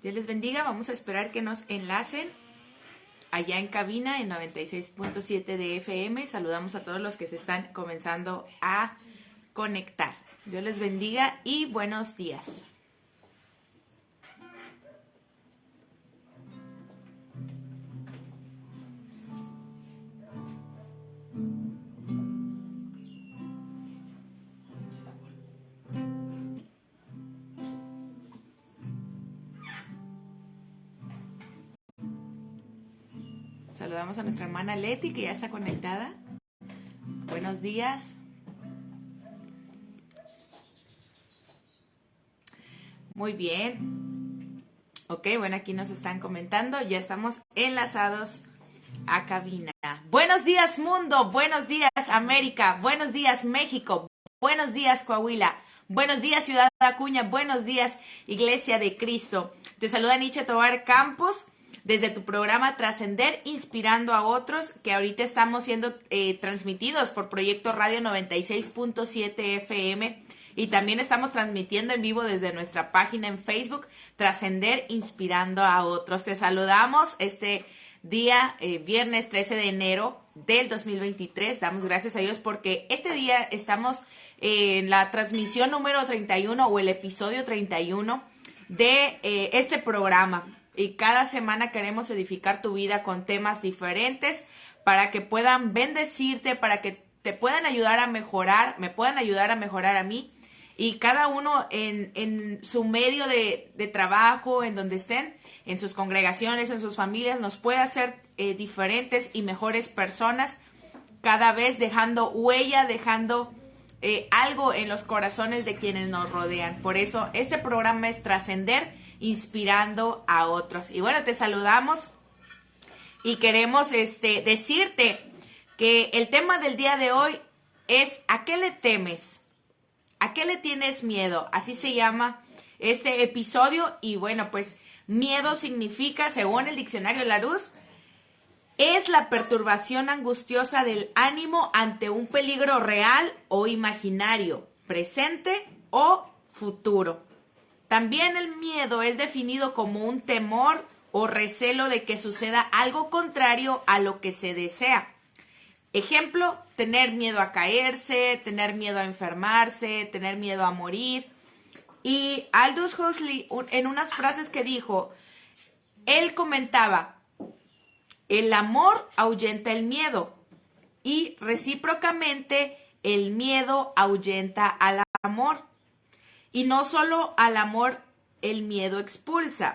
Dios les bendiga. Vamos a esperar que nos enlacen allá en cabina en 96.7 de FM. Saludamos a todos los que se están comenzando a conectar. Dios les bendiga y buenos días. Saludamos a nuestra hermana Leti, que ya está conectada. Buenos días. Muy bien. Ok, bueno, aquí nos están comentando. Ya estamos enlazados a cabina. Buenos días, mundo. Buenos días, América. Buenos días, México. Buenos días, Coahuila. Buenos días, Ciudad Acuña. Buenos días, Iglesia de Cristo. Te saluda Nietzsche Tobar Campos desde tu programa Trascender, Inspirando a Otros, que ahorita estamos siendo transmitidos por Proyecto Radio 96.7 FM y también estamos transmitiendo en vivo desde nuestra página en Facebook, Trascender, Inspirando a Otros. Te saludamos este día, viernes 13 de enero del 2023. Damos gracias a Dios porque este día estamos en la transmisión número 31 o el episodio 31 de este programa. Y cada semana queremos edificar tu vida con temas diferentes para que puedan bendecirte, para que te puedan ayudar a mejorar, me puedan ayudar a mejorar a mí. Y cada uno en su medio de trabajo, en donde estén, en sus congregaciones, en sus familias, nos puede hacer diferentes y mejores personas, cada vez dejando huella, dejando algo en los corazones de quienes nos rodean. Por eso este programa es Trascender, Inspirando a Otros. Y bueno, te saludamos y queremos decirte que el tema del día de hoy es ¿a qué le temes? ¿A qué le tienes miedo? Así se llama este episodio. Y bueno, pues miedo significa, según el diccionario Larousse, es la perturbación angustiosa del ánimo ante un peligro real o imaginario, presente o futuro. También el miedo es definido como un temor o recelo de que suceda algo contrario a lo que se desea. Ejemplo, tener miedo a caerse, tener miedo a enfermarse, tener miedo a morir. Y Aldous Huxley, en unas frases que dijo, él comentaba, el amor ahuyenta el miedo y recíprocamente el miedo ahuyenta al amor. Y no solo al amor el miedo expulsa,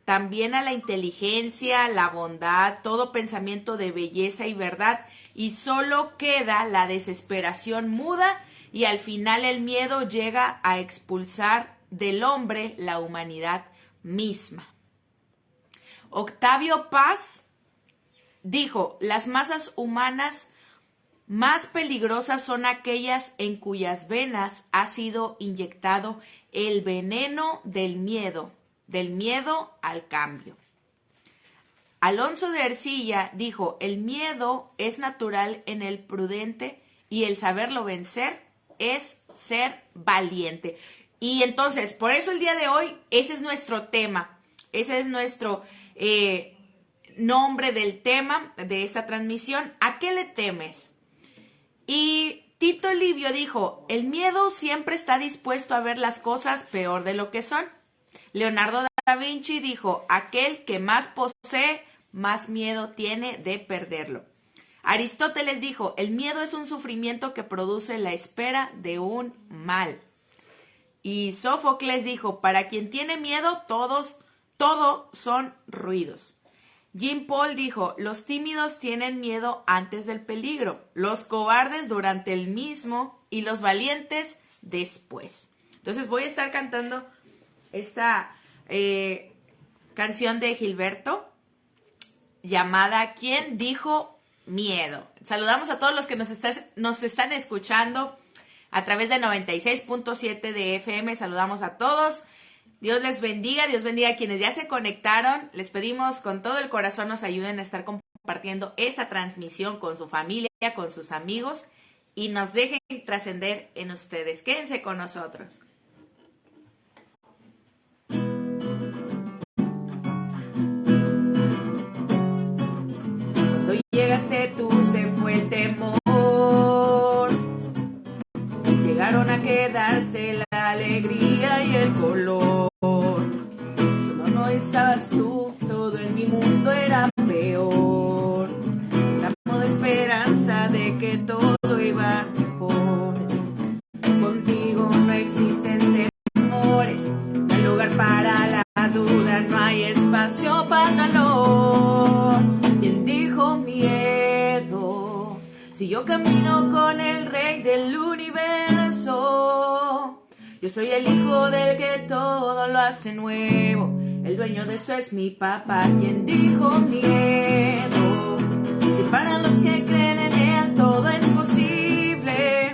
también a la inteligencia, la bondad, todo pensamiento de belleza y verdad, y solo queda la desesperación muda y al final el miedo llega a expulsar del hombre la humanidad misma. Octavio Paz dijo, las masas humanas más peligrosas son aquellas en cuyas venas ha sido inyectado el veneno del miedo al cambio. Alonso de Ercilla dijo, el miedo es natural en el prudente y el saberlo vencer es ser valiente. Y entonces, por eso el día de hoy, ese es nuestro tema, ese es nuestro nombre del tema de esta transmisión. ¿A qué le temes? Y Tito Livio dijo, el miedo siempre está dispuesto a ver las cosas peor de lo que son. Leonardo da Vinci dijo, aquel que más posee, más miedo tiene de perderlo. Aristóteles dijo, el miedo es un sufrimiento que produce la espera de un mal. Y Sófocles dijo, para quien tiene miedo, todo son ruidos. Jean Paul dijo, los tímidos tienen miedo antes del peligro, los cobardes durante el mismo y los valientes después. Entonces voy a estar cantando esta canción de Gilberto llamada ¿Quién dijo miedo? Saludamos a todos los que nos están escuchando a través de 96.7 de FM. Saludamos a todos. Dios les bendiga, Dios bendiga a quienes ya se conectaron. Les pedimos con todo el corazón nos ayuden a estar compartiendo esta transmisión con su familia, con sus amigos y nos dejen trascender en ustedes. Quédense con nosotros. llegaste tú se fue el temor. Llegaron a quedarse la alegría y el color. Cuando no estabas tú, todo en mi mundo era peor. Ramo de esperanza de que todo iba mejor. Contigo no existen temores, no hay lugar para la duda, no hay espacio para el dolor. ¿Quién dijo miedo? Si yo camino con el Rey del universo. Yo soy el hijo del que todo lo hace nuevo. El dueño de esto es mi papá. ¿Quién dijo miedo? Si para los que creen en él todo es posible.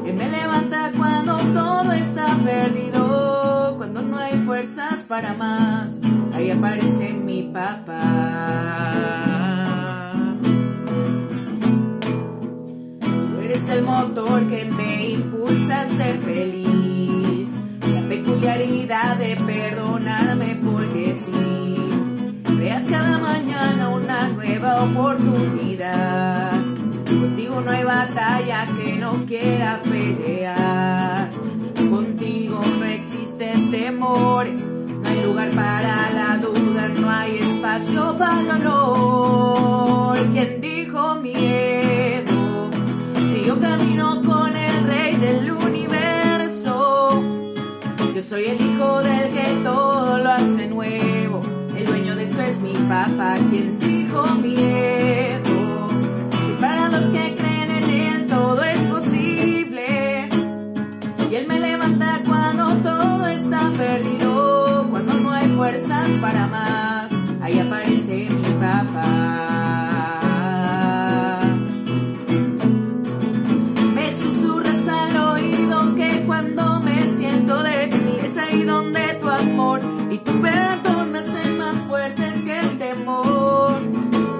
Él me levanta cuando todo está perdido. Cuando no hay fuerzas para más, ahí aparece mi papá. Es el motor que me impulsa a ser feliz, la peculiaridad de perdonarme porque sí. Creas cada mañana una nueva oportunidad. Contigo no hay batalla que no quiera pelear. Contigo no existen temores, no hay lugar para la duda, no hay espacio para el dolor. ¿Quién dijo miedo? Yo camino con el Rey del universo. Yo soy el hijo del que todo lo hace nuevo. El dueño de esto es mi papá. ¿Quién dijo miedo? Si para los que creen en él todo es posible. Y él me levanta cuando todo está perdido. Cuando no hay fuerzas para más, ahí aparece mi papá. Cuando me siento débil es ahí donde tu amor y tu perdón me hacen más fuertes que el temor.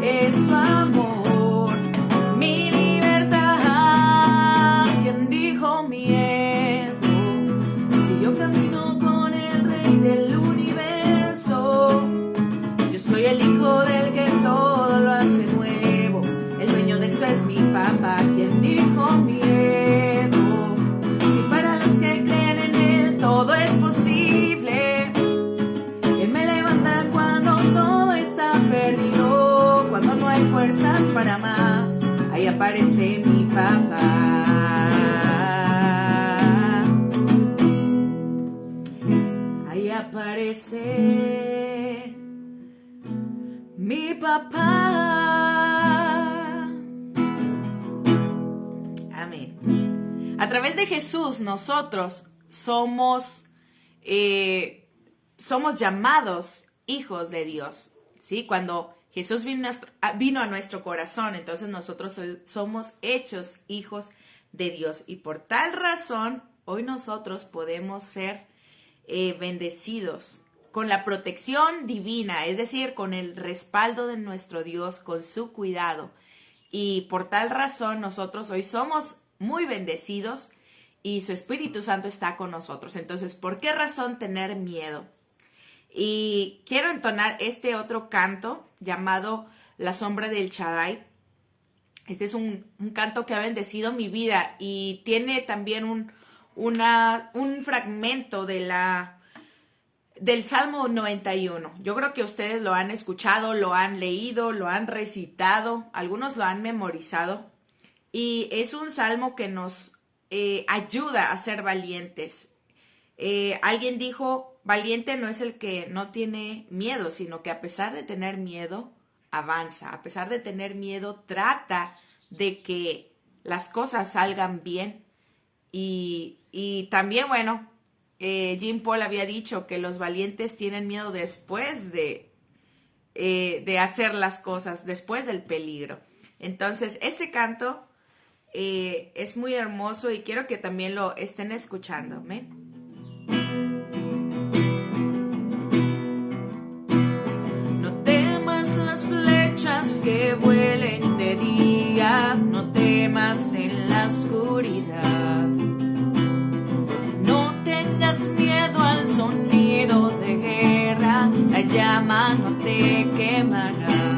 Es tu amor, mi libertad. ¿Quién dijo miedo? Si yo camino con el Rey del universo. Yo soy el hijo del que todo lo hace nuevo. El dueño de esto es mi papá. ¿Quién dijo miedo? Todo es posible. Él me levanta cuando todo está perdido. Cuando no hay fuerzas para más, ahí aparece mi papá. Ahí aparece mi papá. Amén. A través de Jesús nosotros somos llamados hijos de Dios, ¿sí? Cuando Jesús vino a nuestro corazón, entonces nosotros somos hechos hijos de Dios. Y por tal razón, hoy nosotros podemos ser bendecidos con la protección divina, es decir, con el respaldo de nuestro Dios, con su cuidado. Y por tal razón, nosotros hoy somos muy bendecidos y su Espíritu Santo está con nosotros. Entonces, ¿por qué razón tener miedo? Y quiero entonar este otro canto llamado La sombra del Shaddai. Este es un canto que ha bendecido mi vida y tiene también un fragmento del Salmo 91. Yo creo que ustedes lo han escuchado, lo han leído, lo han recitado, algunos lo han memorizado. Y es un salmo que nos ayuda a ser valientes. Alguien dijo, valiente no es el que no tiene miedo, sino que a pesar de tener miedo, avanza. A pesar de tener miedo, trata de que las cosas salgan bien. Y también, bueno, Jean Paul había dicho que los valientes tienen miedo después de hacer las cosas, después del peligro. Entonces, este canto es muy hermoso y quiero que también lo estén escuchando. ¿Amén? No temas las flechas que vuelen de día, no temas en la oscuridad. No tengas miedo al sonido de guerra, la llama no te quemará.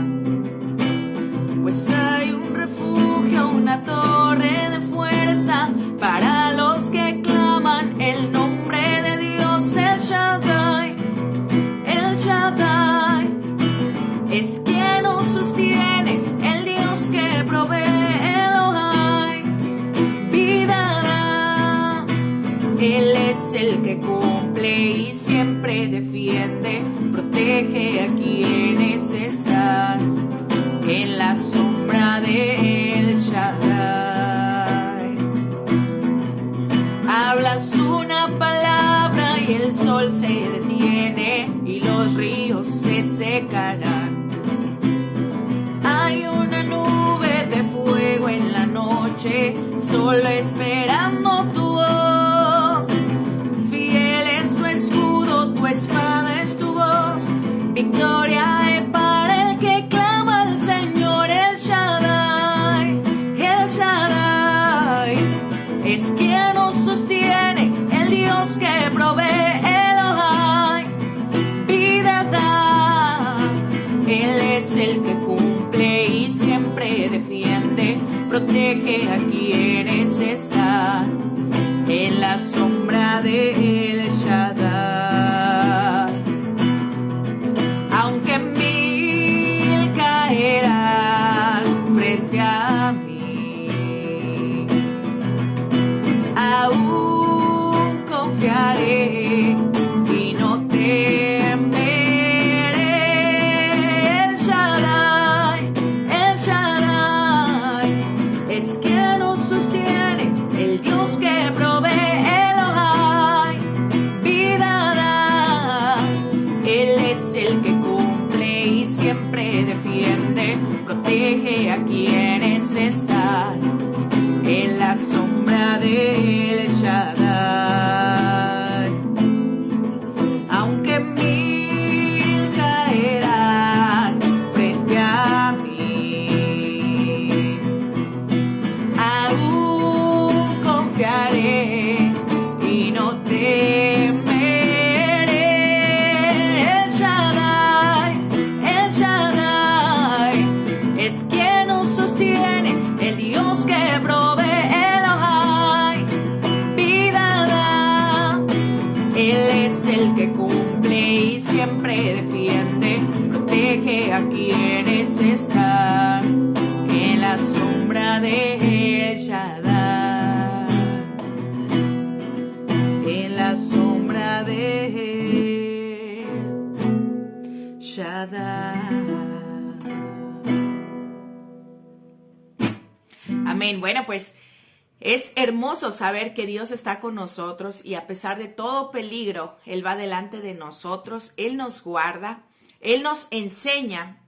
es el que cumple y siempre defiende, protege a quienes están en la sombra de El Shaddai. Hablas una palabra y el sol se detiene y los ríos se secarán. Hay una nube de fuego en la noche, solo esperando tu voz. Fiel es tu escudo, tu espada es tu voz. Victoria es para el que clama al Señor. El Shaddai, El Shaddai es quien nos sostiene, el Dios que provee. Elohai, vida da. Él es el que cumple y siempre defiende, protege a quienes están en la sombra de El Shaddai. Aunque mil caerán frente a mí, aún confiaré y no temeré. El Shaddai, El Shaddai es quien nos sostiene, el Dios que provee. Elohai, vida da. Él es el que cumple y siempre defiende, protege a quienes están en la sombra de El Shaddai. Aunque mil caerán frente a mí, aún confiaré y no temeré. El Shaddai, El Shaddai es quien nos sostiene, el Dios que provee. Elohai, vida da. Él es el que cumple y siempre defiende, protege a quienes están en la sombra de El Shaddai. En la sombra de El Shaddai. Amén. Bueno, pues es hermoso saber que Dios está con nosotros y a pesar de todo peligro, Él va delante de nosotros, Él nos guarda, Él nos enseña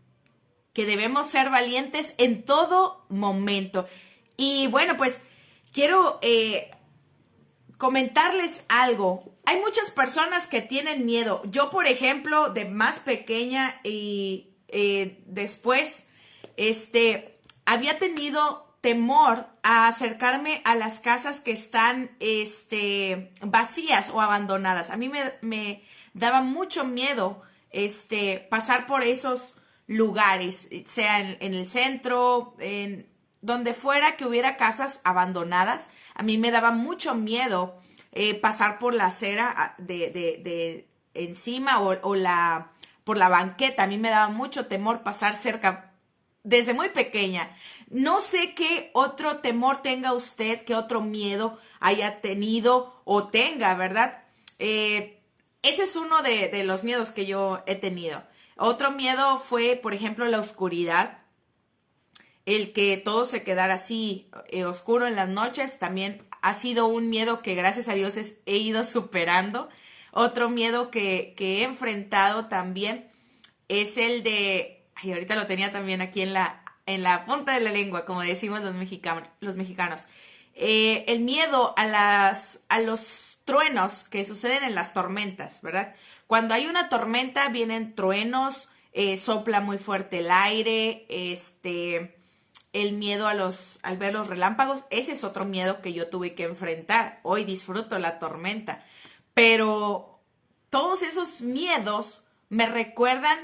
que debemos ser valientes en todo momento. Y bueno, pues quiero comentarles algo. Hay muchas personas que tienen miedo. Yo, por ejemplo, de más pequeña y después, había tenido temor a acercarme a las casas que están vacías o abandonadas. A mí me daba mucho miedo pasar por esos lugares, sea en el centro, en donde fuera que hubiera casas abandonadas. A mí me daba mucho miedo pasar por la acera de encima o por la banqueta. A mí me daba mucho temor pasar cerca desde muy pequeña. No sé qué otro temor tenga usted, qué otro miedo haya tenido o tenga, ¿verdad? Ese es uno de los miedos que yo he tenido. Otro miedo fue, por ejemplo, la oscuridad. El que todo se quedara así oscuro en las noches también ha sido un miedo que gracias a Dios he ido superando. Otro miedo que he enfrentado también es el de... Ay, ahorita lo tenía también aquí en la punta de la lengua, como decimos los mexicanos. El miedo a los truenos que suceden en las tormentas, ¿verdad? Cuando hay una tormenta vienen truenos, sopla muy fuerte el aire, el miedo al ver los relámpagos. Ese es otro miedo que yo tuve que enfrentar. Hoy disfruto la tormenta, pero todos esos miedos me recuerdan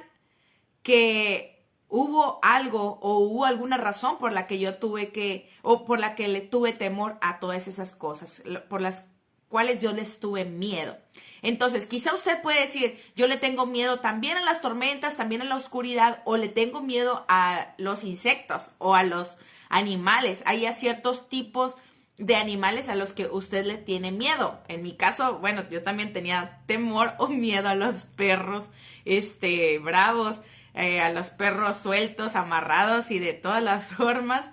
que hubo algo o hubo alguna razón por la que yo por la que le tuve temor a todas esas cosas, por las cuales yo les tuve miedo. Entonces, quizá usted puede decir, yo le tengo miedo también a las tormentas, también a la oscuridad, o le tengo miedo a los insectos o a los animales. Hay ciertos tipos de animales a los que usted le tiene miedo. En mi caso, bueno, yo también tenía temor o miedo a los perros, bravos, a los perros sueltos, amarrados y de todas las formas.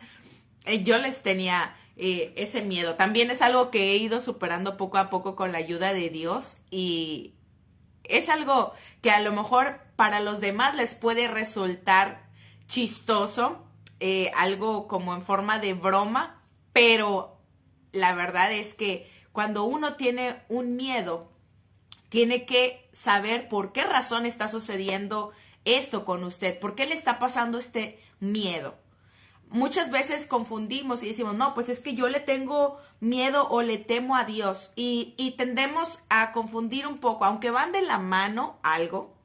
Yo les tenía ese miedo. También es algo que he ido superando poco a poco con la ayuda de Dios, y es algo que a lo mejor para los demás les puede resultar chistoso, algo como en forma de broma, pero la verdad es que cuando uno tiene un miedo, tiene que saber por qué razón está sucediendo esto con usted, por qué le está pasando este miedo. Muchas veces confundimos y decimos, no, pues es que yo le tengo miedo o le temo a Dios, y tendemos a confundir un poco, aunque van de la mano algo.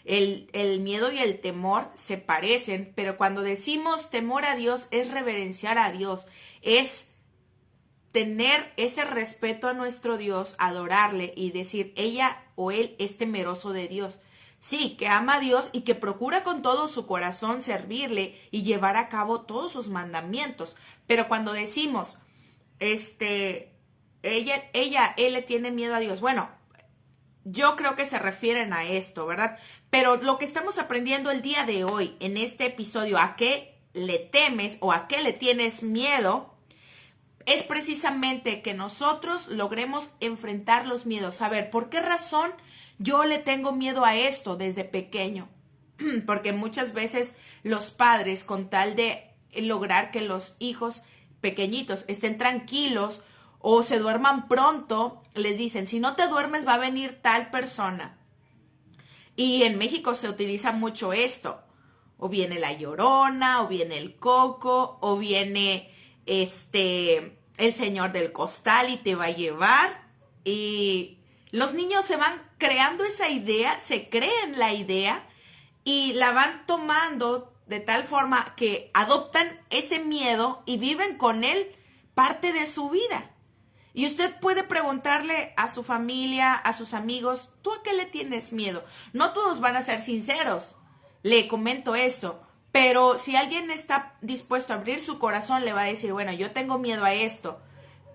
El miedo y el temor se parecen, pero cuando decimos temor a Dios es reverenciar a Dios, es tener ese respeto a nuestro Dios, adorarle y decir, ella o él es temeroso de Dios. Sí, que ama a Dios y que procura con todo su corazón servirle y llevar a cabo todos sus mandamientos. Pero cuando decimos, él le tiene miedo a Dios, bueno, yo creo que se refieren a esto, ¿verdad? Pero lo que estamos aprendiendo el día de hoy en este episodio, ¿a qué le temes o a qué le tienes miedo? Es precisamente que nosotros logremos enfrentar los miedos. Saber por qué razón yo le tengo miedo a esto desde pequeño. Porque muchas veces los padres, con tal de lograr que los hijos pequeñitos estén tranquilos o se duerman pronto, les dicen, si no te duermes va a venir tal persona. Y en México se utiliza mucho esto. O viene la Llorona, o viene el Coco, o viene el señor del costal y te va a llevar. Y los niños se van creando esa idea, se creen la idea y la van tomando de tal forma que adoptan ese miedo y viven con él parte de su vida. Y usted puede preguntarle a su familia, a sus amigos, ¿tú a qué le tienes miedo? No todos van a ser sinceros. Le comento esto, pero si alguien está dispuesto a abrir su corazón, le va a decir, bueno, yo tengo miedo a esto,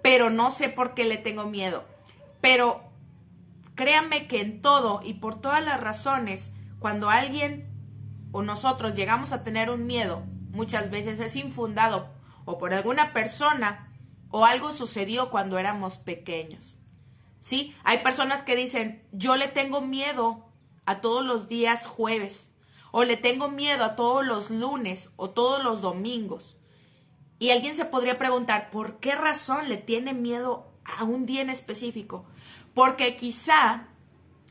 pero no sé por qué le tengo miedo. Pero créanme que en todo y por todas las razones, cuando alguien o nosotros llegamos a tener un miedo, muchas veces es infundado o por alguna persona o algo sucedió cuando éramos pequeños. ¿Sí? Hay personas que dicen, yo le tengo miedo a todos los días jueves, o le tengo miedo a todos los lunes o todos los domingos. Y alguien se podría preguntar, ¿por qué razón le tiene miedo a un día en específico? Porque quizá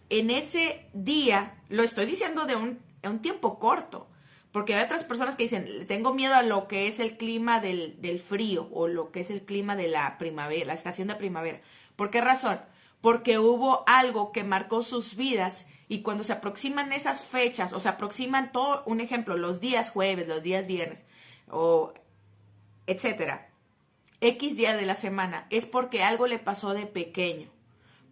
en ese día, lo estoy diciendo de un tiempo corto, porque hay otras personas que dicen, le tengo miedo a lo que es el clima del frío o lo que es el clima de la primavera, la estación de primavera. ¿Por qué razón? Porque hubo algo que marcó sus vidas y cuando se aproximan esas fechas o se aproximan todo, un ejemplo, los días jueves, los días viernes o etcétera, X día de la semana, es porque algo le pasó de pequeño.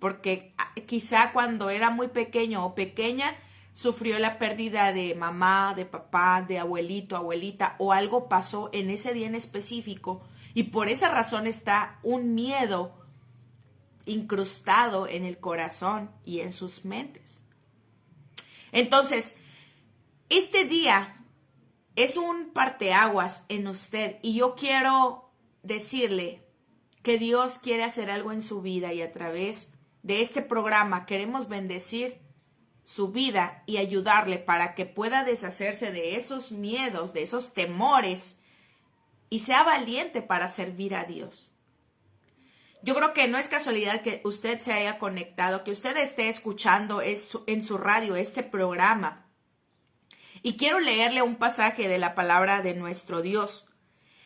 Porque quizá cuando era muy pequeño o pequeña, sufrió la pérdida de mamá, de papá, de abuelito, abuelita, o algo pasó en ese día en específico y por esa razón está un miedo incrustado en el corazón y en sus mentes. Entonces, este día es un parteaguas en usted y yo quiero decirle que Dios quiere hacer algo en su vida y a través de este programa queremos bendecir su vida y ayudarle para que pueda deshacerse de esos miedos, de esos temores y sea valiente para servir a Dios. Yo creo que no es casualidad que usted se haya conectado, que usted esté escuchando en su radio este programa. Y quiero leerle un pasaje de la palabra de nuestro Dios.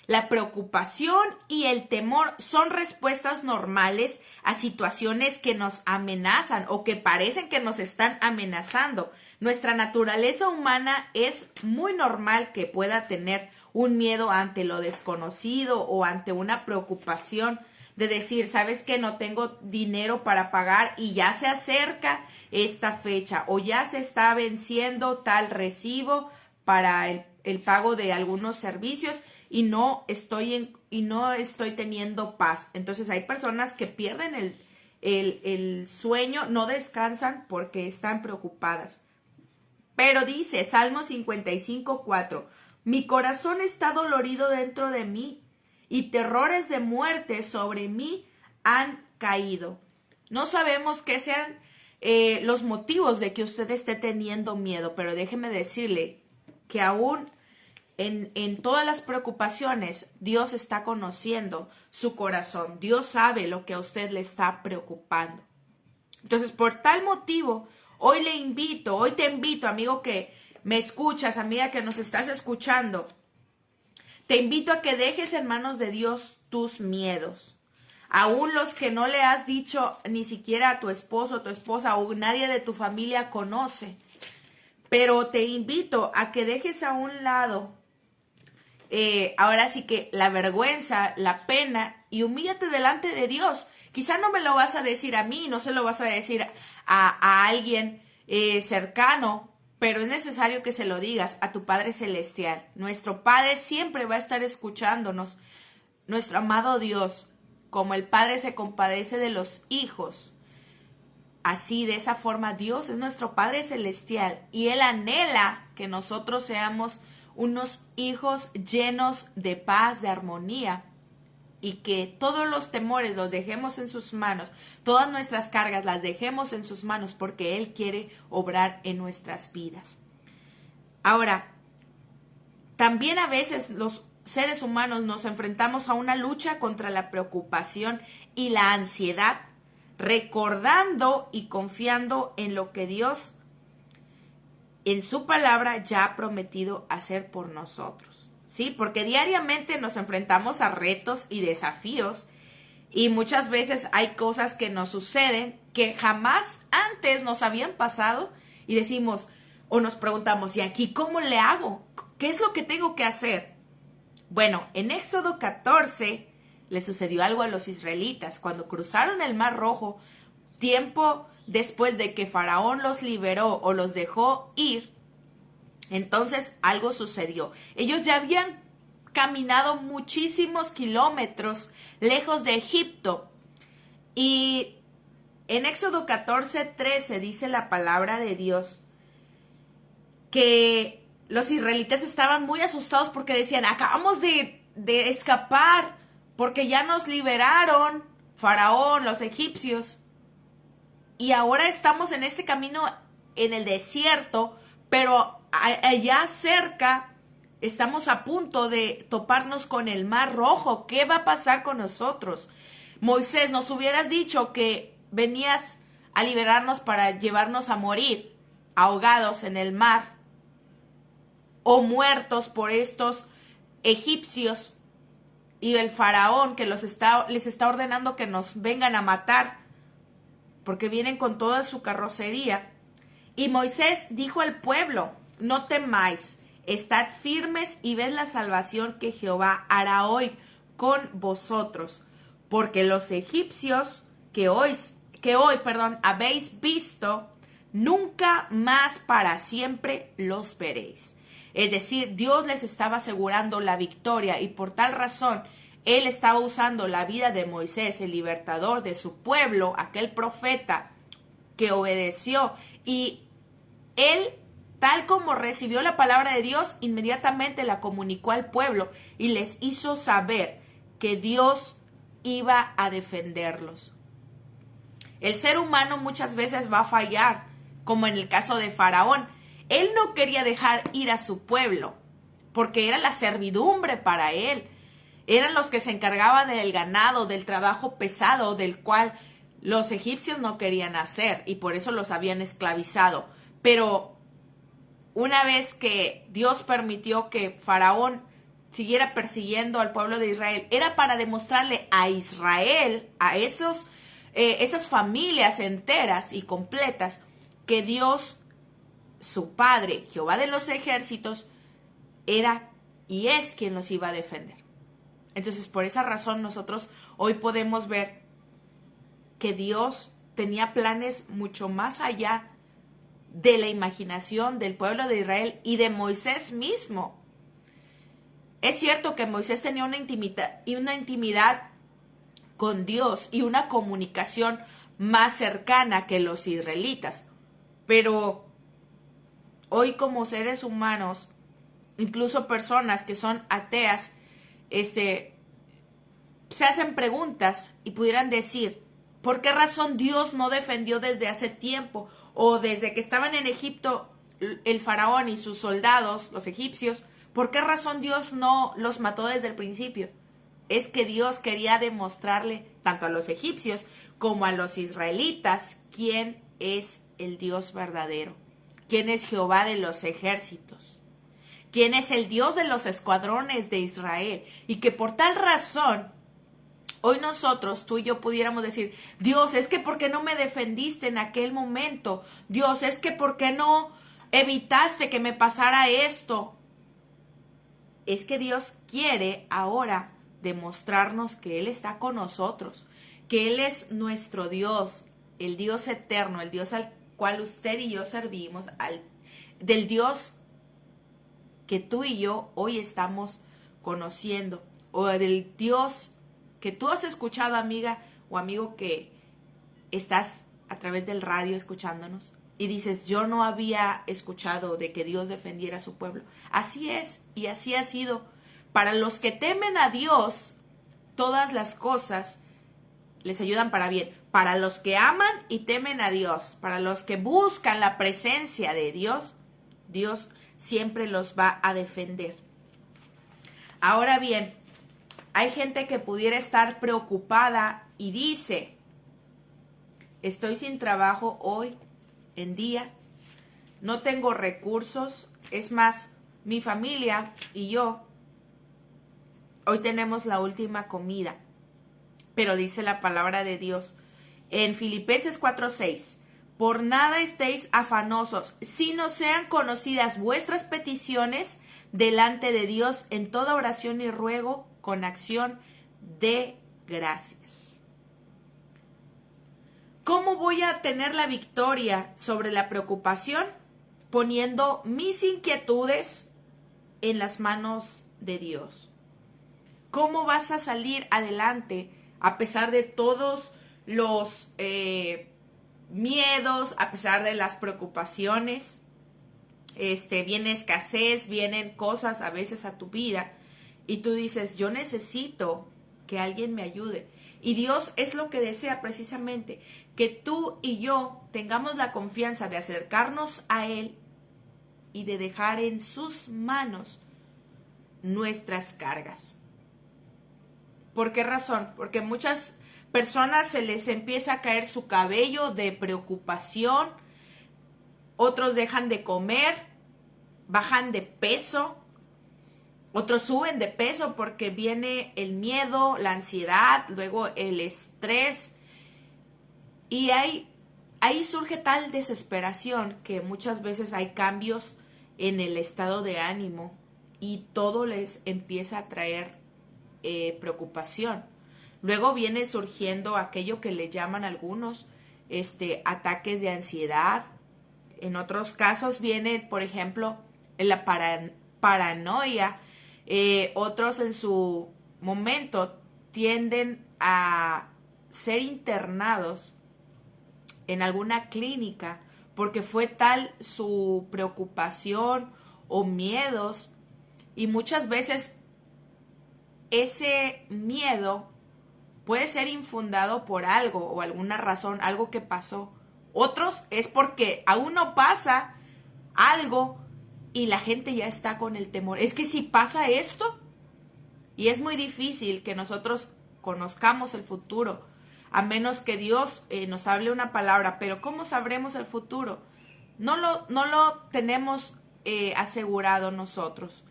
La preocupación y el temor son respuestas normales a situaciones que nos amenazan o que parecen que nos están amenazando. Nuestra naturaleza humana es muy normal que pueda tener un miedo ante lo desconocido o ante una preocupación de decir, ¿sabes qué? No tengo dinero para pagar y ya se acerca esta fecha o ya se está venciendo tal recibo para el pago de algunos servicios y no estoy y no estoy teniendo paz. Entonces hay personas que pierden el sueño, no descansan porque están preocupadas. Pero dice Salmo 55:4, mi corazón está dolorido dentro de mí y terrores de muerte sobre mí han caído. No sabemos qué sean los motivos de que usted esté teniendo miedo, pero déjeme decirle que aún en todas las preocupaciones, Dios está conociendo su corazón. Dios sabe lo que a usted le está preocupando. Entonces, por tal motivo, hoy te invito, amigo que me escuchas, amiga que nos estás escuchando, te invito a que dejes en manos de Dios tus miedos. Aún los que no le has dicho ni siquiera a tu esposo, tu esposa o nadie de tu familia conoce. Pero te invito a que dejes a un lado, ahora sí que la vergüenza, la pena, y humíllate delante de Dios. Quizá no me lo vas a decir a mí, no se lo vas a decir a alguien cercano, pero es necesario que se lo digas a tu Padre Celestial. Nuestro Padre siempre va a estar escuchándonos. Nuestro amado Dios, como el Padre se compadece de los hijos, así, de esa forma, Dios es nuestro Padre Celestial y Él anhela que nosotros seamos unos hijos llenos de paz, de armonía, y que todos los temores los dejemos en sus manos, todas nuestras cargas las dejemos en sus manos, porque Él quiere obrar en nuestras vidas. Ahora, también a veces los seres humanos nos enfrentamos a una lucha contra la preocupación y la ansiedad, recordando y confiando en lo que Dios en su palabra ya ha prometido hacer por nosotros, ¿sí? Porque diariamente nos enfrentamos a retos y desafíos y muchas veces hay cosas que nos suceden que jamás antes nos habían pasado y decimos o nos preguntamos, ¿y aquí cómo le hago? ¿Qué es lo que tengo que hacer? Bueno, en Éxodo 14 le sucedió algo a los israelitas cuando cruzaron el Mar Rojo, tiempo después de que Faraón los liberó o los dejó ir. Entonces algo sucedió. Ellos ya habían caminado muchísimos kilómetros lejos de Egipto. Y en Éxodo 14:13 dice la palabra de Dios que los israelitas estaban muy asustados porque decían, acabamos de escapar porque ya nos liberaron Faraón, los egipcios. Y ahora estamos en este camino en el desierto, pero allá cerca estamos a punto de toparnos con el Mar Rojo. ¿Qué va a pasar con nosotros? Moisés, nos hubieras dicho que venías a liberarnos para llevarnos a morir ahogados en el mar o muertos por estos egipcios y el faraón que les está ordenando que nos vengan a matar porque vienen con toda su carrocería. Y Moisés dijo al pueblo, no temáis, estad firmes y ved la salvación que Jehová hará hoy con vosotros, porque los egipcios que hoy habéis visto, nunca más para siempre los veréis. Es decir, Dios les estaba asegurando la victoria y por tal razón Él estaba usando la vida de Moisés, el libertador de su pueblo, aquel profeta que obedeció, y él, tal como recibió la palabra de Dios, inmediatamente la comunicó al pueblo y les hizo saber que Dios iba a defenderlos. El ser humano muchas veces va a fallar, como en el caso de Faraón. Él no quería dejar ir a su pueblo, porque era la servidumbre para él. Eran los que se encargaban del ganado, del trabajo pesado, del cual los egipcios no querían hacer, y por eso los habían esclavizado. Pero una vez que Dios permitió que Faraón siguiera persiguiendo al pueblo de Israel, era para demostrarle a Israel, a esas familias enteras y completas, que Dios, su Padre, Jehová de los ejércitos, era y es quien los iba a defender. Entonces, por esa razón, nosotros hoy podemos ver que Dios tenía planes mucho más allá de la imaginación del pueblo de Israel y de Moisés mismo. Es cierto que Moisés tenía una intimidad con Dios y una comunicación más cercana que los israelitas, pero hoy como seres humanos, incluso personas que son ateas, se hacen preguntas y pudieran decir, ¿por qué razón Dios no defendió desde hace tiempo o desde que estaban en Egipto el faraón y sus soldados, los egipcios? ¿Por qué razón Dios no los mató desde el principio? Es que Dios quería demostrarle tanto a los egipcios como a los israelitas quién es el Dios verdadero, quién es Jehová de los ejércitos, quién es el Dios de los escuadrones de Israel, y que por tal razón hoy nosotros, tú y yo, pudiéramos decir, Dios, es que ¿por qué no me defendiste en aquel momento? Dios, es que ¿por qué no evitaste que me pasara esto? Es que Dios quiere ahora demostrarnos que Él está con nosotros, que Él es nuestro Dios, el Dios eterno, el Dios al cual usted y yo servimos, del Dios que tú y yo hoy estamos conociendo, o del Dios que tú has escuchado, amiga o amigo, que estás a través del radio escuchándonos y dices, yo no había escuchado de que Dios defendiera a su pueblo. Así es, y así ha sido. Para los que temen a Dios, todas las cosas les ayudan para bien. Para los que aman y temen a Dios, para los que buscan la presencia de Dios, Dios siempre los va a defender. Ahora bien, hay gente que pudiera estar preocupada y dice, estoy sin trabajo hoy en día, no tengo recursos, es más, mi familia y yo hoy tenemos la última comida. Pero dice la palabra de Dios en Filipenses 4:6, por nada estéis afanosos, sino sean conocidas vuestras peticiones delante de Dios en toda oración y ruego con acción de gracias. ¿Cómo voy a tener la victoria sobre la preocupación? Poniendo mis inquietudes en las manos de Dios. ¿Cómo vas a salir adelante a pesar de todos los miedos, a pesar de las preocupaciones? Viene escasez, vienen cosas a veces a tu vida y tú dices, yo necesito que alguien me ayude. Y Dios es lo que desea precisamente, que tú y yo tengamos la confianza de acercarnos a Él y de dejar en sus manos nuestras cargas. ¿Por qué razón? Porque muchas personas se les empieza a caer su cabello de preocupación, otros dejan de comer, bajan de peso, otros suben de peso porque viene el miedo, la ansiedad, luego el estrés. Y ahí surge tal desesperación que muchas veces hay cambios en el estado de ánimo y todo les empieza a traer preocupación. Luego viene surgiendo aquello que le llaman algunos ataques de ansiedad. En otros casos viene, por ejemplo, la paranoia. Otros en su momento tienden a ser internados en alguna clínica porque fue tal su preocupación o miedos, y muchas veces ese miedo puede ser infundado por algo o alguna razón, algo que pasó. Otros es porque aún no pasa algo y la gente ya está con el temor. Es que si pasa esto, y es muy difícil que nosotros conozcamos el futuro, a menos que Dios nos hable una palabra. Pero ¿cómo sabremos el futuro? No lo tenemos asegurado nosotros.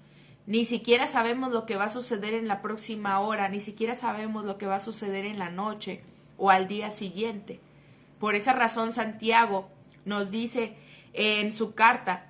Ni siquiera sabemos lo que va a suceder en la próxima hora, ni siquiera sabemos lo que va a suceder en la noche o al día siguiente. Por esa razón Santiago nos dice en su carta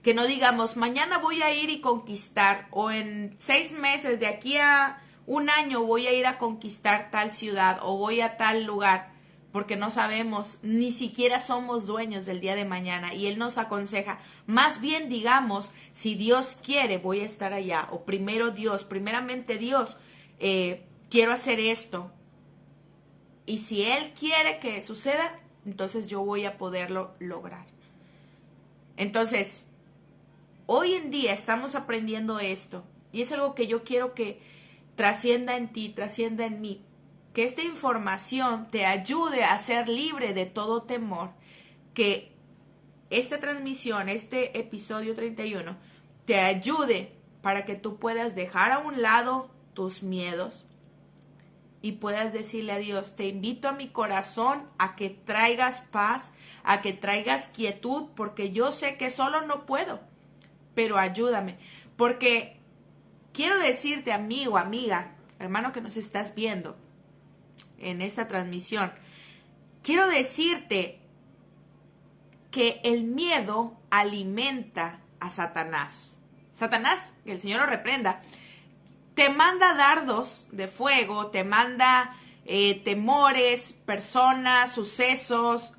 que no digamos mañana voy a ir y conquistar, o en 6 meses, de aquí a un año voy a ir a conquistar tal ciudad o voy a tal lugar, porque no sabemos, ni siquiera somos dueños del día de mañana, y Él nos aconseja, más bien digamos, si Dios quiere, voy a estar allá, o primeramente Dios, quiero hacer esto, y si Él quiere que suceda, entonces yo voy a poderlo lograr. Entonces, hoy en día estamos aprendiendo esto, y es algo que yo quiero que trascienda en ti, trascienda en mí, que esta información te ayude a ser libre de todo temor, que esta transmisión, este episodio 31, te ayude para que tú puedas dejar a un lado tus miedos y puedas decirle a Dios, te invito a mi corazón a que traigas paz, a que traigas quietud, porque yo sé que solo no puedo, pero ayúdame, porque quiero decirte, amigo, amiga, hermano que nos estás viendo en esta transmisión, quiero decirte que el miedo alimenta a Satanás. Satanás, que el Señor lo reprenda, te manda dardos de fuego, te manda temores, personas, sucesos,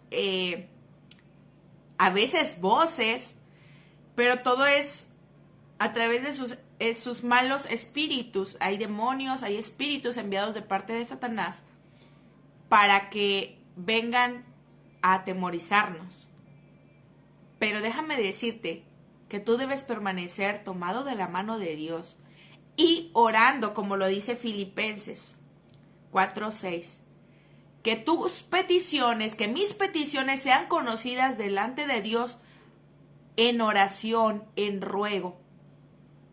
a veces voces, pero todo es a través de sus malos espíritus. Hay demonios, hay espíritus enviados de parte de Satanás para que vengan a atemorizarnos. Pero déjame decirte que tú debes permanecer tomado de la mano de Dios y orando, como lo dice Filipenses 4:6. Que tus peticiones, que mis peticiones sean conocidas delante de Dios en oración, en ruego.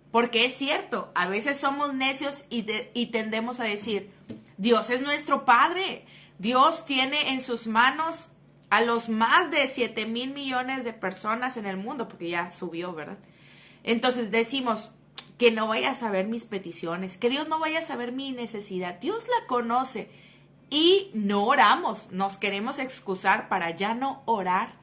Porque es cierto, a veces somos necios y tendemos a decir, Dios es nuestro Padre. Dios tiene en sus manos a los más de 7,000 millones de personas en el mundo, porque ya subió, ¿verdad? Entonces decimos que no vaya a saber mis peticiones, que Dios no vaya a saber mi necesidad. Dios la conoce y no oramos. Nos queremos excusar para ya no orar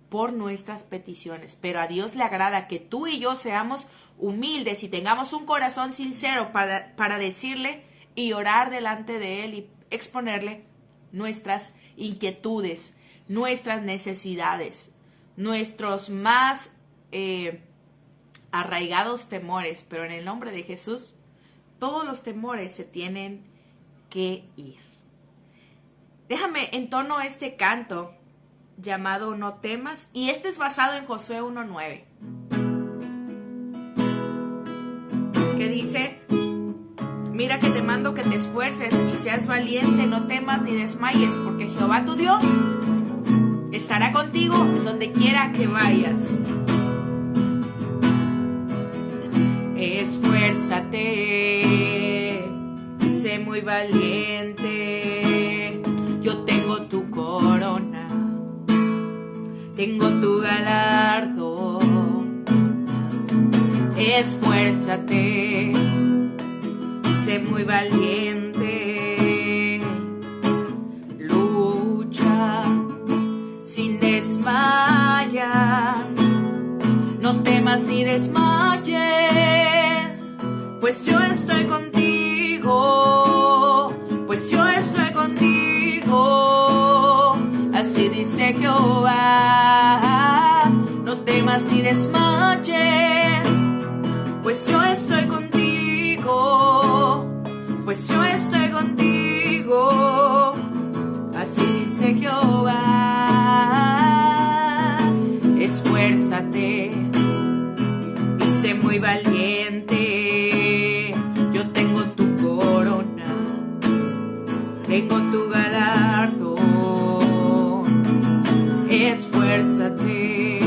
por nuestras peticiones. Pero a Dios le agrada que tú y yo seamos humildes y tengamos un corazón sincero para decirle y orar delante de Él y exponerle nuestras inquietudes, nuestras necesidades, nuestros más arraigados temores, pero en el nombre de Jesús, todos los temores se tienen que ir. Déjame entono este canto llamado No temas, y este es basado en Josué 1:9, que dice, mira que te mando que te esfuerces y seas valiente, no temas ni desmayes, porque Jehová tu Dios estará contigo donde quiera que vayas. Esfuérzate, sé muy valiente, yo tengo tu corona, tengo tu galardón. Esfuérzate, sé muy valiente, lucha sin desmayar, no temas ni desmayes, pues yo estoy contigo, pues yo estoy contigo, así dice Jehová, no temas ni desmayes, pues yo estoy contigo, pues yo estoy contigo, así dice Jehová. Esfuérzate y sé muy valiente, yo tengo tu corona, tengo tu galardón. Esfuérzate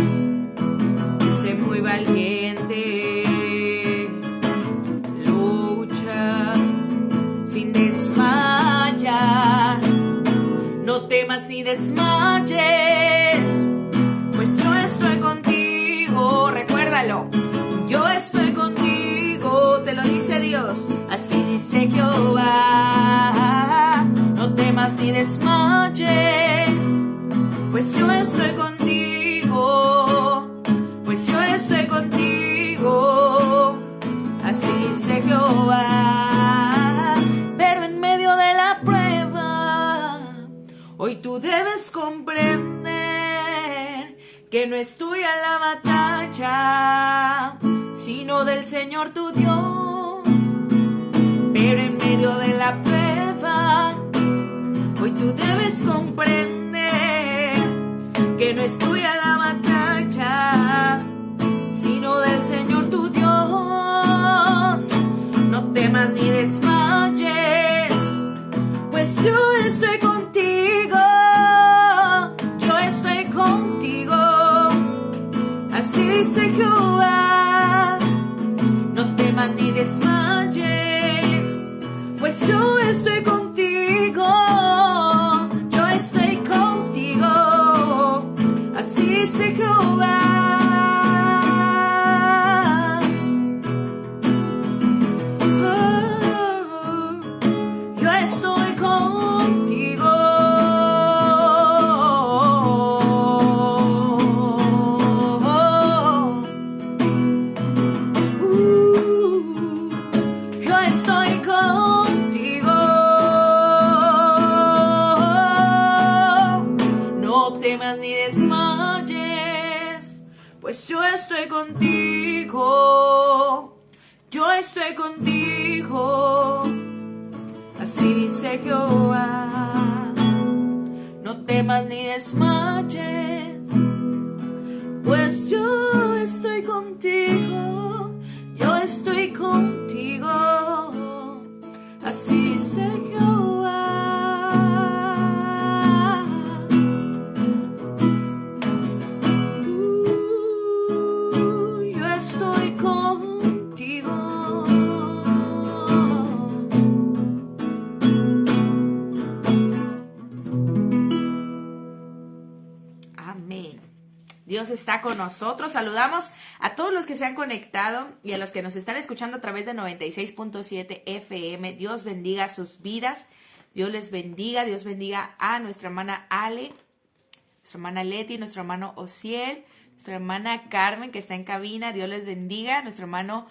y sé muy valiente, lucha sin desmayar, no temas ni desmayes, pues yo estoy contigo. Recuérdalo, yo estoy contigo, te lo dice Dios, así dice Jehová, no temas ni desmayes, pues yo estoy contigo, pues yo estoy contigo, así dice Jehová. Pero en medio de la prueba, Hoy tú debes comprender que no es tuya la batalla, sino del Señor tu Dios. Pero en medio de la prueba, hoy tú debes comprender que no es tuya la batalla, sino del Señor tu Dios. No temas ni desmayes, pues yo estoy contigo, yo estoy contigo. Así dice Jehová, no temas ni desmayes, pues yo estoy contigo, yo estoy contigo. Así dice Jehová. Pues yo estoy contigo, yo estoy contigo. Así dice Jehová, no temas ni desmayes, pues yo estoy contigo, yo estoy contigo. Así dice Jehová. Dios está con nosotros. Saludamos a todos los que se han conectado y a los que nos están escuchando a través de 96.7 FM. Dios bendiga sus vidas. Dios les bendiga. Dios bendiga a nuestra hermana Ale, nuestra hermana Leti, nuestro hermano Ociel, nuestra hermana Carmen que está en cabina. Dios les bendiga. Nuestro hermano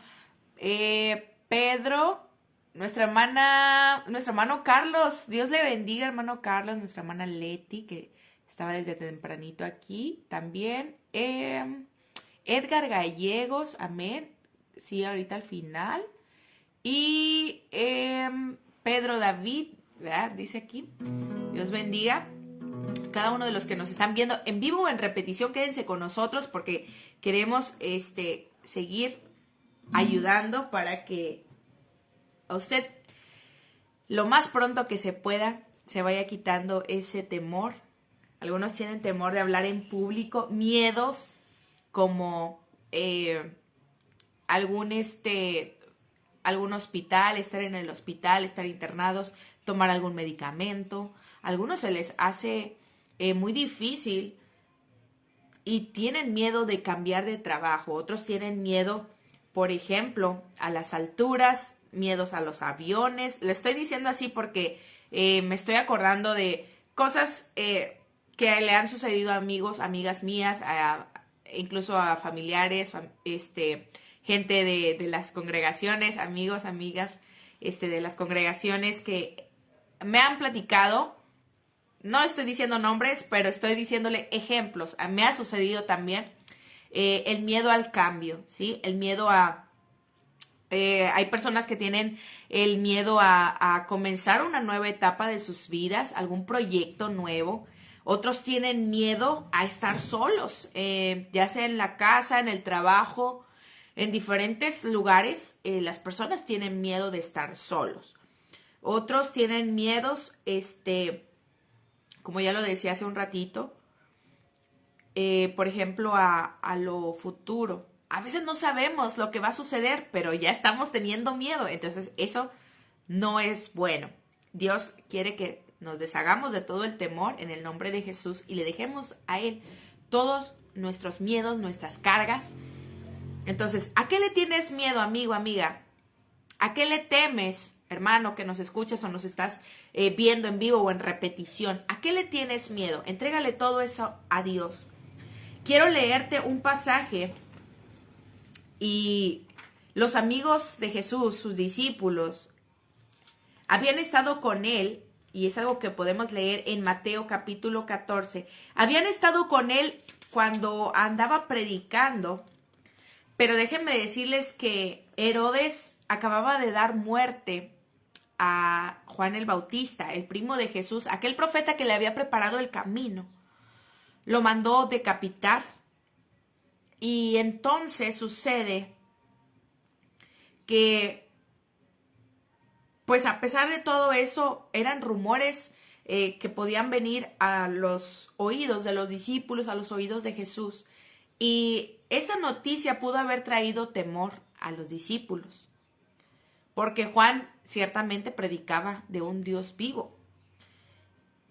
Pedro, nuestro hermano Carlos. Dios le bendiga, hermano Carlos. Nuestra hermana Leti que estaba desde tempranito aquí también. Edgar Gallegos, amén. Sí, ahorita al final. Y Pedro David, ¿verdad? Dice aquí. Dios bendiga. Cada uno de los que nos están viendo en vivo o en repetición, quédense con nosotros porque queremos seguir ayudando para que a usted lo más pronto que se pueda se vaya quitando ese temor. Algunos tienen temor de hablar en público, miedos como algún hospital, estar en el hospital, estar internados, tomar algún medicamento. A algunos se les hace muy difícil y tienen miedo de cambiar de trabajo. Otros tienen miedo, por ejemplo, a las alturas, miedos a los aviones. Le estoy diciendo así porque me estoy acordando de cosas que le han sucedido a amigos, amigas mías, incluso a familiares, gente de las congregaciones, amigos, amigas de las congregaciones que me han platicado. No estoy diciendo nombres, pero estoy diciéndole ejemplos. Me ha sucedido también el miedo al cambio, ¿sí? El miedo hay personas que tienen el miedo a comenzar una nueva etapa de sus vidas, algún proyecto nuevo. Otros tienen miedo a estar solos, ya sea en la casa, en el trabajo, en diferentes lugares. Las personas tienen miedo de estar solos. Otros tienen miedos, como ya lo decía hace un ratito, por ejemplo, a lo futuro. A veces no sabemos lo que va a suceder, pero ya estamos teniendo miedo. Entonces, eso no es bueno. Dios quiere que nos deshagamos de todo el temor en el nombre de Jesús y le dejemos a Él todos nuestros miedos, nuestras cargas. Entonces, ¿a qué le tienes miedo, amigo, amiga? ¿A qué le temes, hermano, que nos escuchas o nos estás viendo en vivo o en repetición? ¿A qué le tienes miedo? Entrégale todo eso a Dios. Quiero leerte un pasaje y los amigos de Jesús, sus discípulos, habían estado con Él y es algo que podemos leer en Mateo capítulo 14, habían estado con él cuando andaba predicando, pero déjenme decirles que Herodes acababa de dar muerte a Juan el Bautista, el primo de Jesús, aquel profeta que le había preparado el camino. Lo mandó decapitar y entonces sucede que, pues a pesar de todo eso, eran rumores que podían venir a los oídos de los discípulos, a los oídos de Jesús. Y esa noticia pudo haber traído temor a los discípulos, porque Juan ciertamente predicaba de un Dios vivo.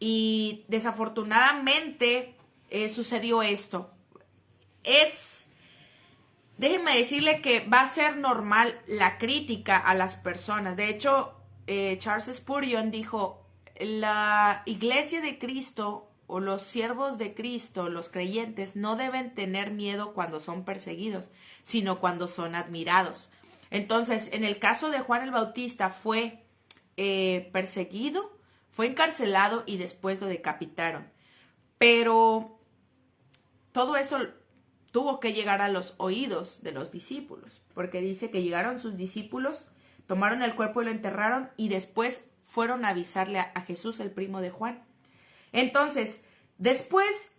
Y desafortunadamente sucedió esto. Déjenme decirle que va a ser normal la crítica a las personas. De hecho, Charles Spurgeon dijo, la iglesia de Cristo o los siervos de Cristo, los creyentes, no deben tener miedo cuando son perseguidos, sino cuando son admirados. Entonces, en el caso de Juan el Bautista fue perseguido, fue encarcelado y después lo decapitaron. Pero todo eso tuvo que llegar a los oídos de los discípulos, porque dice que llegaron sus discípulos, tomaron el cuerpo y lo enterraron y después fueron a avisarle a Jesús, el primo de Juan. Entonces, después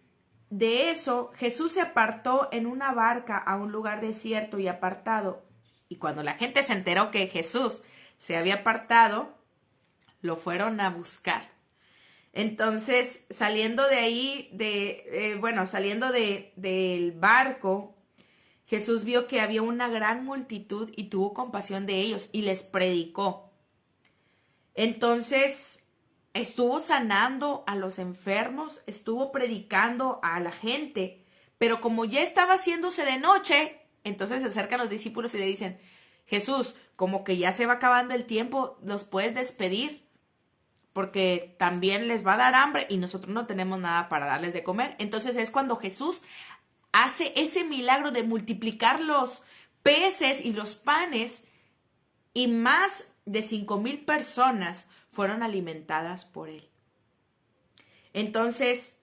de eso, Jesús se apartó en una barca a un lugar desierto y apartado. Y cuando la gente se enteró que Jesús se había apartado, lo fueron a buscar. Entonces, saliendo de ahí, saliendo del barco, Jesús vio que había una gran multitud y tuvo compasión de ellos y les predicó. Entonces, estuvo sanando a los enfermos, estuvo predicando a la gente, pero como ya estaba haciéndose de noche, entonces se acercan los discípulos y le dicen, Jesús, como que ya se va acabando el tiempo, ¿los puedes despedir? Porque también les va a dar hambre y nosotros no tenemos nada para darles de comer. Entonces es cuando Jesús hace ese milagro de multiplicar los peces y los panes y más de 5,000 personas fueron alimentadas por él. Entonces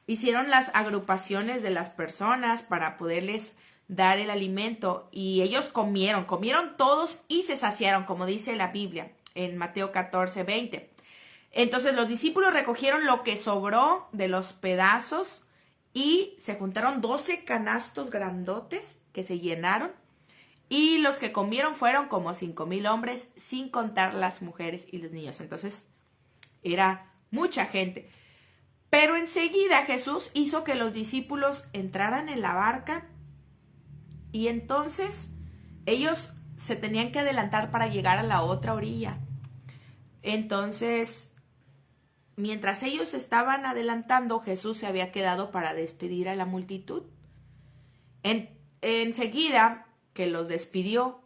hicieron las agrupaciones de las personas para poderles dar el alimento y ellos comieron todos y se saciaron, como dice la Biblia en Mateo 14:20. Entonces los discípulos recogieron lo que sobró de los pedazos y se juntaron 12 canastos grandotes que se llenaron y los que comieron fueron como 5,000 hombres sin contar las mujeres y los niños. Entonces era mucha gente. Pero enseguida Jesús hizo que los discípulos entraran en la barca y entonces ellos se tenían que adelantar para llegar a la otra orilla. Entonces, mientras ellos estaban adelantando, Jesús se había quedado para despedir a la multitud. Enseguida que los despidió,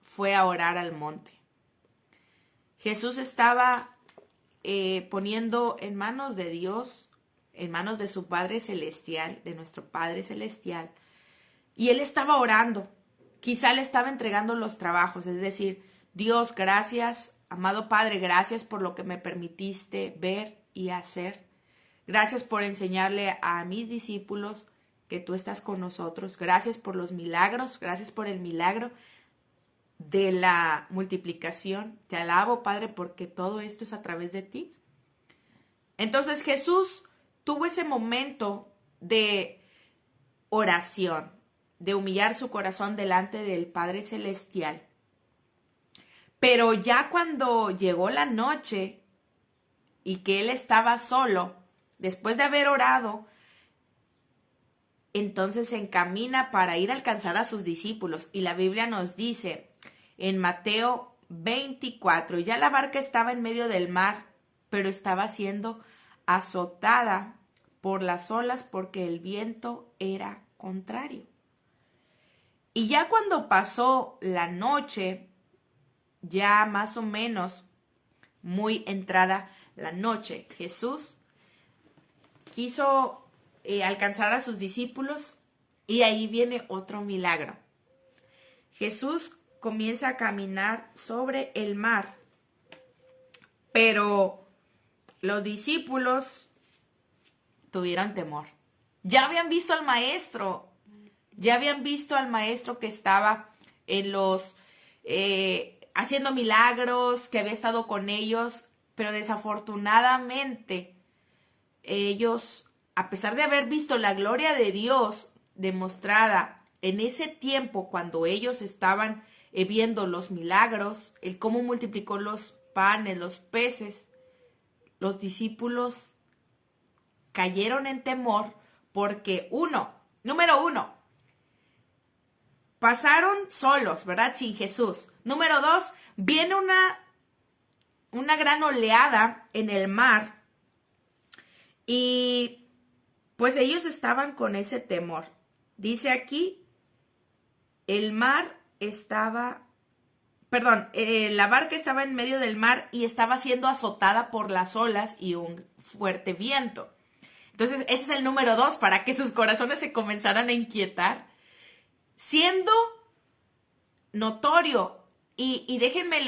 fue a orar al monte. Jesús estaba poniendo en manos de Dios, en manos de su Padre Celestial, de nuestro Padre Celestial, y él estaba orando. Quizá le estaba entregando los trabajos, es decir, Dios, gracias, amado Padre, gracias por lo que me permitiste ver y hacer. Gracias por enseñarle a mis discípulos que tú estás con nosotros. Gracias por los milagros, gracias por el milagro de la multiplicación. Te alabo, Padre, porque todo esto es a través de ti. Entonces Jesús tuvo ese momento de oración, de humillar su corazón delante del Padre Celestial. Pero ya cuando llegó la noche y que él estaba solo, después de haber orado, entonces se encamina para ir a alcanzar a sus discípulos. Y la Biblia nos dice en Mateo 24, ya la barca estaba en medio del mar, pero estaba siendo azotada por las olas porque el viento era contrario. Y ya cuando pasó la noche, ya más o menos muy entrada la noche, Jesús quiso alcanzar a sus discípulos y ahí viene otro milagro. Jesús comienza a caminar sobre el mar, pero los discípulos tuvieron temor. Ya habían visto al maestro, que estaba en los haciendo milagros, que había estado con ellos, pero desafortunadamente ellos, a pesar de haber visto la gloria de Dios demostrada en ese tiempo cuando ellos estaban viendo los milagros, el cómo multiplicó los panes, los peces, los discípulos cayeron en temor porque número uno, pasaron solos, ¿verdad? Sin Jesús. Número dos, viene una gran oleada en el mar y pues ellos estaban con ese temor. Dice aquí, la barca estaba en medio del mar y estaba siendo azotada por las olas y un fuerte viento. Entonces, ese es el número dos, para que sus corazones se comenzaran a inquietar. Siendo notorio, y déjenme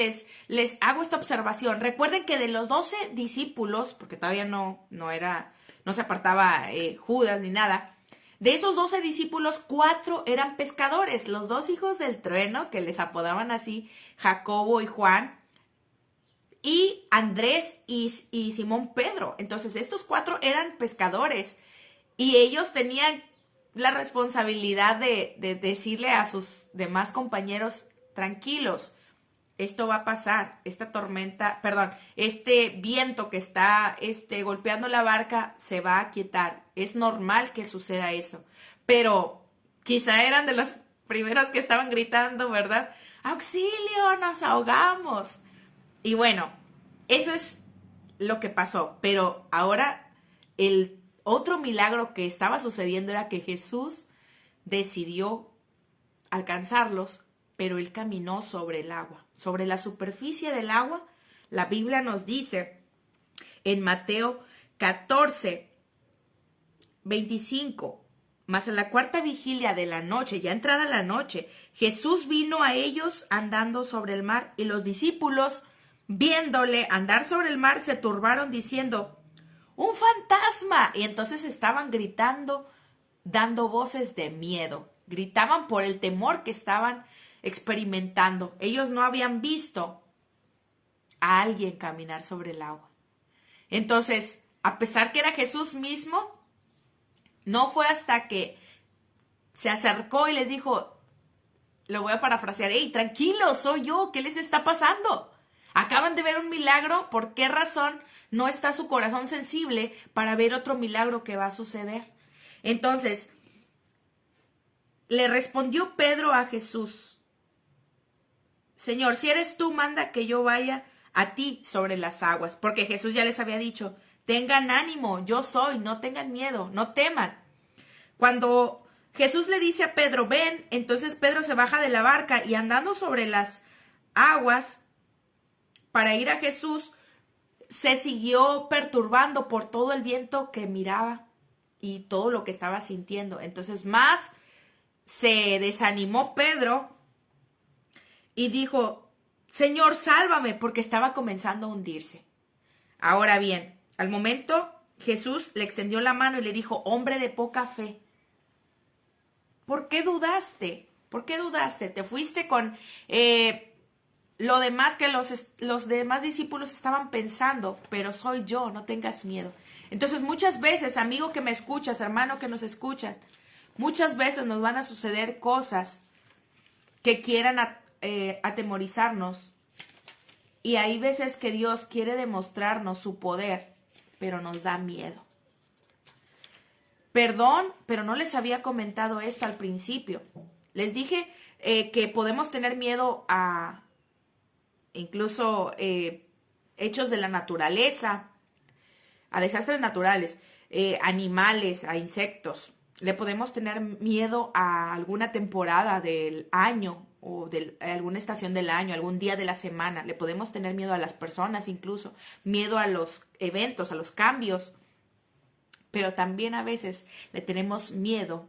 les hago esta observación. Recuerden que de los 12 discípulos, porque todavía no se apartaba Judas ni nada, de esos 12 discípulos, 4 eran pescadores. Los 2 hijos del trueno, que les apodaban así, Jacobo y Juan, y Andrés y Simón Pedro. Entonces, estos 4 eran pescadores y ellos tenían la responsabilidad de decirle a sus demás compañeros, tranquilos, esto va a pasar, este viento que está golpeando la barca se va a aquietar. Es normal que suceda eso. Pero quizá eran de los primeros que estaban gritando, ¿verdad? ¡Auxilio! ¡Nos ahogamos! Y bueno, eso es lo que pasó. Pero ahora el otro milagro que estaba sucediendo era que Jesús decidió alcanzarlos, pero él caminó sobre el agua, sobre la superficie del agua. La Biblia nos dice en Mateo 14, 25, mas en la cuarta vigilia de la noche, ya entrada la noche, Jesús vino a ellos andando sobre el mar, y los discípulos, viéndole andar sobre el mar, se turbaron diciendo, ¡un fantasma! Y entonces estaban gritando, dando voces de miedo. Gritaban por el temor que estaban experimentando. Ellos no habían visto a alguien caminar sobre el agua. Entonces, a pesar que era Jesús mismo, no fue hasta que se acercó y les dijo, lo voy a parafrasear, ¡hey, tranquilos, soy yo! ¿Qué les está pasando? Acaban de ver un milagro, ¿por qué razón no está su corazón sensible para ver otro milagro que va a suceder? Entonces, le respondió Pedro a Jesús, Señor, si eres tú, manda que yo vaya a ti sobre las aguas, porque Jesús ya les había dicho, tengan ánimo, yo soy, no tengan miedo, no teman. Cuando Jesús le dice a Pedro, ven, entonces Pedro se baja de la barca y andando sobre las aguas para ir a Jesús, se siguió perturbando por todo el viento que miraba y todo lo que estaba sintiendo. Entonces más se desanimó Pedro y dijo, Señor, sálvame, porque estaba comenzando a hundirse. Ahora bien, al momento Jesús le extendió la mano y le dijo, hombre de poca fe, ¿por qué dudaste? ¿Por qué dudaste? Te fuiste con lo demás que los demás discípulos estaban pensando, pero soy yo, no tengas miedo. Entonces muchas veces, amigo que me escuchas, hermano que nos escuchas, muchas veces nos van a suceder cosas que quieran atemorizarnos, y hay veces que Dios quiere demostrarnos su poder, pero nos da miedo. Perdón, pero no les había comentado esto al principio. Les dije que podemos tener miedo a incluso hechos de la naturaleza, a desastres naturales, animales, a insectos. Le podemos tener miedo a alguna temporada del año o de alguna estación del año, algún día de la semana. Le podemos tener miedo a las personas incluso, miedo a los eventos, a los cambios. Pero también a veces le tenemos miedo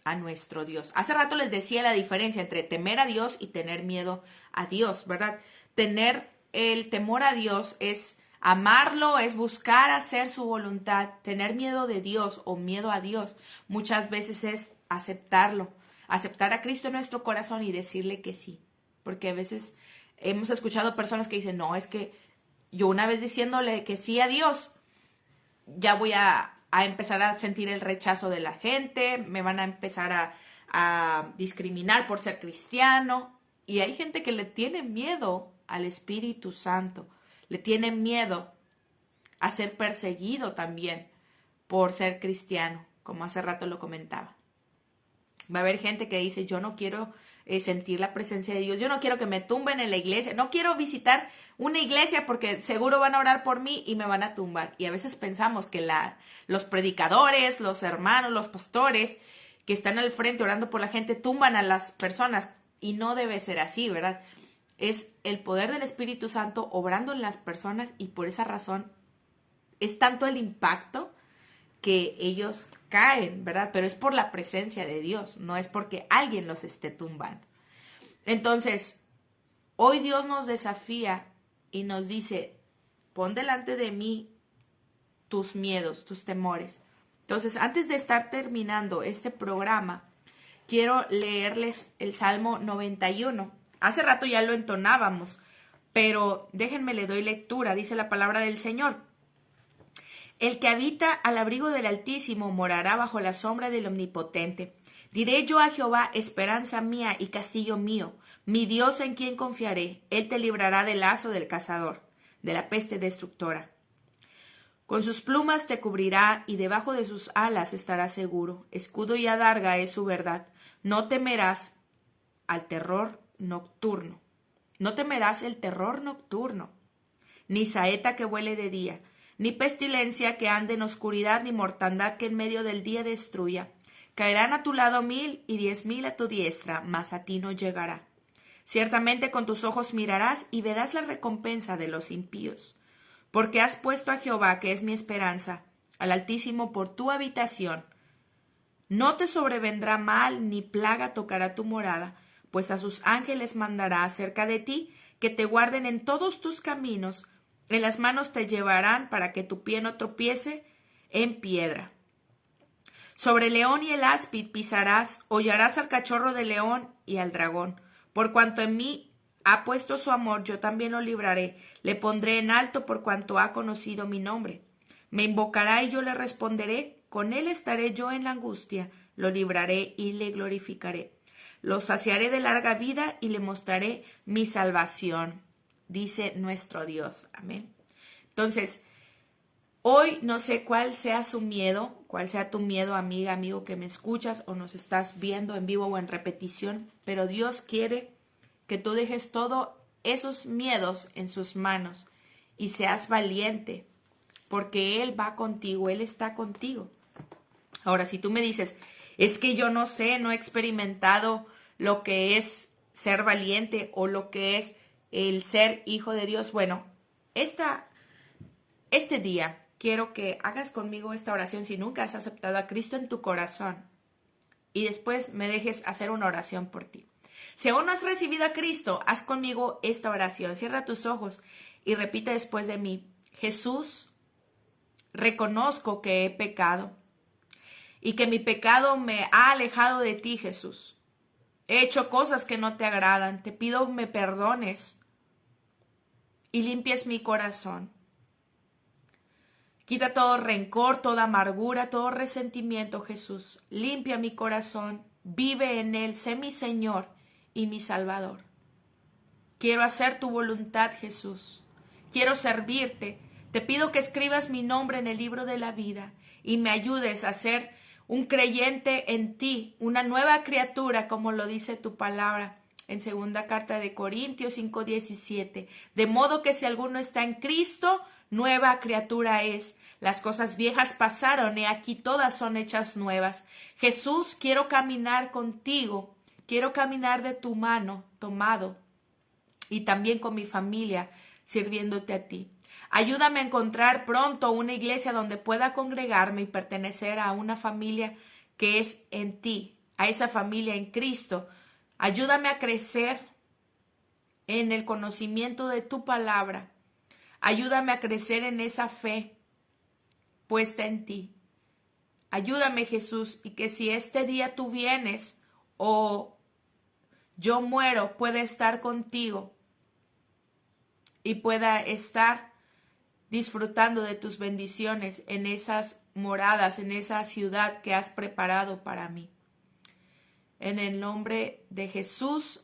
a nuestro Dios. Hace rato les decía la diferencia entre temer a Dios y tener miedo a Dios, ¿verdad? Tener el temor a Dios es Amarlo es buscar hacer su voluntad. Tener miedo de Dios o miedo a Dios muchas veces es aceptarlo, aceptar a Cristo en nuestro corazón y decirle que sí. Porque a veces hemos escuchado personas que dicen, no, es que yo una vez diciéndole que sí a Dios, ya voy a empezar a sentir el rechazo de la gente, me van a empezar a discriminar por ser cristiano. Y hay gente que le tiene miedo al Espíritu Santo, le tiene miedo a ser perseguido también por ser cristiano, como hace rato lo comentaba. Va a haber gente que dice, yo no quiero sentir la presencia de Dios, yo no quiero que me tumben en la iglesia, no quiero visitar una iglesia porque seguro van a orar por mí y me van a tumbar. Y a veces pensamos que los predicadores, los hermanos, los pastores que están al frente orando por la gente tumban a las personas y no debe ser así, ¿verdad? Es el poder del Espíritu Santo obrando en las personas y por esa razón es tanto el impacto que ellos caen, ¿verdad? Pero es por la presencia de Dios, no es porque alguien los esté tumbando. Entonces, hoy Dios nos desafía y nos dice, pon delante de mí tus miedos, tus temores. Entonces, antes de estar terminando este programa, quiero leerles el Salmo 91. Hace rato ya lo entonábamos, pero déjenme le doy lectura, dice la palabra del Señor. El que habita al abrigo del Altísimo morará bajo la sombra del Omnipotente. Diré yo a Jehová, esperanza mía y castillo mío, mi Dios en quien confiaré. Él te librará del lazo del cazador, de la peste destructora. Con sus plumas te cubrirá y debajo de sus alas estarás seguro. Escudo y adarga es su verdad. No temerás al terror nocturno. No temerás el terror nocturno, ni saeta que vuele de día, ni pestilencia que ande en oscuridad, ni mortandad que en medio del día destruya. Caerán a tu lado 1000 y 10,000 a tu diestra, mas a ti no llegará. Ciertamente con tus ojos mirarás y verás la recompensa de los impíos. Porque has puesto a Jehová, que es mi esperanza, al Altísimo por tu habitación. No te sobrevendrá mal, ni plaga tocará tu morada, pues a sus ángeles mandará acerca de ti, que te guarden en todos tus caminos. En las manos te llevarán para que tu pie no tropiece en piedra. Sobre el león y el áspid pisarás, hollarás al cachorro del león y al dragón. Por cuanto en mí ha puesto su amor, yo también lo libraré. Le pondré en alto por cuanto ha conocido mi nombre. Me invocará y yo le responderé. Con él estaré yo en la angustia. Lo libraré y le glorificaré. Lo saciaré de larga vida y le mostraré mi salvación, dice nuestro Dios. Amén. Entonces, hoy no sé cuál sea su miedo, cuál sea tu miedo, amiga, amigo que me escuchas o nos estás viendo en vivo o en repetición, pero Dios quiere que tú dejes todos esos miedos en sus manos y seas valiente, porque Él va contigo, Él está contigo. Ahora, si tú me dices, es que yo no sé, no he experimentado lo que es ser valiente o lo que es el ser hijo de Dios, bueno, este día quiero que hagas conmigo esta oración si nunca has aceptado a Cristo en tu corazón y después me dejes hacer una oración por ti. Si aún no has recibido a Cristo, haz conmigo esta oración. Cierra tus ojos y repite después de mí. Jesús, reconozco que he pecado y que mi pecado me ha alejado de ti, Jesús. He hecho cosas que no te agradan. Te pido me perdones y limpies mi corazón. Quita todo rencor, toda amargura, todo resentimiento, Jesús. Limpia mi corazón, vive en él, sé mi Señor y mi Salvador. Quiero hacer tu voluntad, Jesús. Quiero servirte. Te pido que escribas mi nombre en el libro de la vida y me ayudes a ser un creyente en ti, una nueva criatura, como lo dice tu palabra en segunda carta de Corintios 5:17. De modo que si alguno está en Cristo, nueva criatura es. Las cosas viejas pasaron y aquí todas son hechas nuevas. Jesús, quiero caminar contigo, quiero caminar de tu mano tomado y también con mi familia sirviéndote a ti. Ayúdame a encontrar pronto una iglesia donde pueda congregarme y pertenecer a una familia que es en ti, a esa familia en Cristo. Ayúdame a crecer en el conocimiento de tu palabra. Ayúdame a crecer en esa fe puesta en ti. Ayúdame, Jesús, y que si este día tú vienes o yo muero, pueda estar contigo y pueda estar disfrutando de tus bendiciones en esas moradas, en esa ciudad que has preparado para mí. En el nombre de Jesús,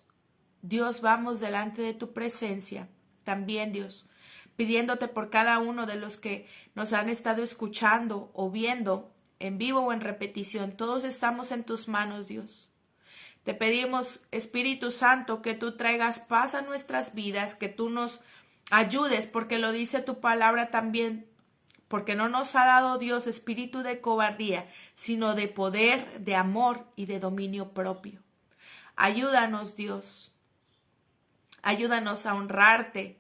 Dios, vamos delante de tu presencia. También, Dios, pidiéndote por cada uno de los que nos han estado escuchando o viendo en vivo o en repetición. Todos estamos en tus manos, Dios. Te pedimos, Espíritu Santo, que tú traigas paz a nuestras vidas, que tú nos ayudes, porque lo dice tu palabra también, porque no nos ha dado Dios espíritu de cobardía, sino de poder, de amor y de dominio propio. Ayúdanos, Dios. Ayúdanos a honrarte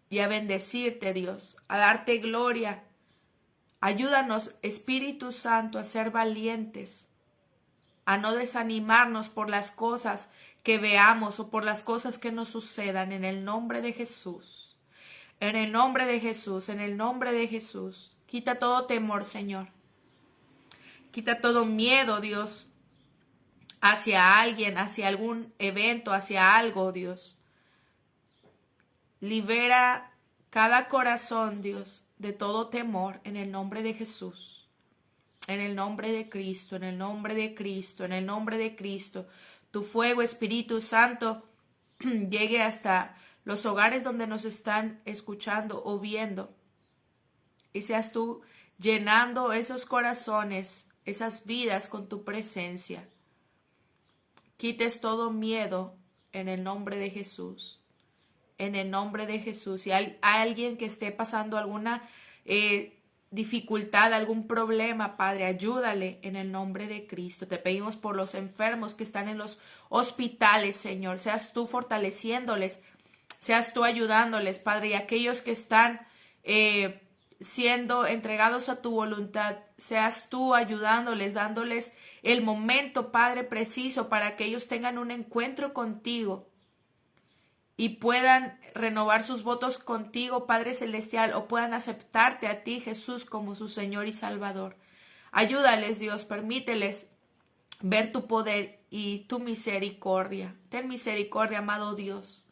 y a bendecirte, Dios, a darte gloria. Ayúdanos, Espíritu Santo, a ser valientes, a no desanimarnos por las cosas que veamos o por las cosas que nos sucedan, en el nombre de Jesús. En el nombre de Jesús, en el nombre de Jesús. Quita todo temor, Señor. Quita todo miedo, Dios, hacia alguien, hacia algún evento, hacia algo, Dios. Libera cada corazón, Dios, de todo temor, en el nombre de Jesús. En el nombre de Cristo, en el nombre de Cristo, en el nombre de Cristo. Tu fuego, Espíritu Santo, llegue hasta los hogares donde nos están escuchando o viendo. Y seas tú llenando esos corazones, esas vidas con tu presencia. Quites todo miedo en el nombre de Jesús. En el nombre de Jesús. Si hay alguien que esté pasando alguna dificultad, algún problema, Padre, ayúdale en el nombre de Cristo. Te pedimos por los enfermos que están en los hospitales, Señor. Seas tú fortaleciéndoles, seas tú ayudándoles, Padre, y aquellos que están siendo entregados a tu voluntad, seas tú ayudándoles, dándoles el momento, Padre, preciso para que ellos tengan un encuentro contigo y puedan renovar sus votos contigo, Padre Celestial, o puedan aceptarte a ti, Jesús, como su Señor y Salvador. Ayúdales, Dios, permíteles ver tu poder y tu misericordia. Ten misericordia, amado Dios.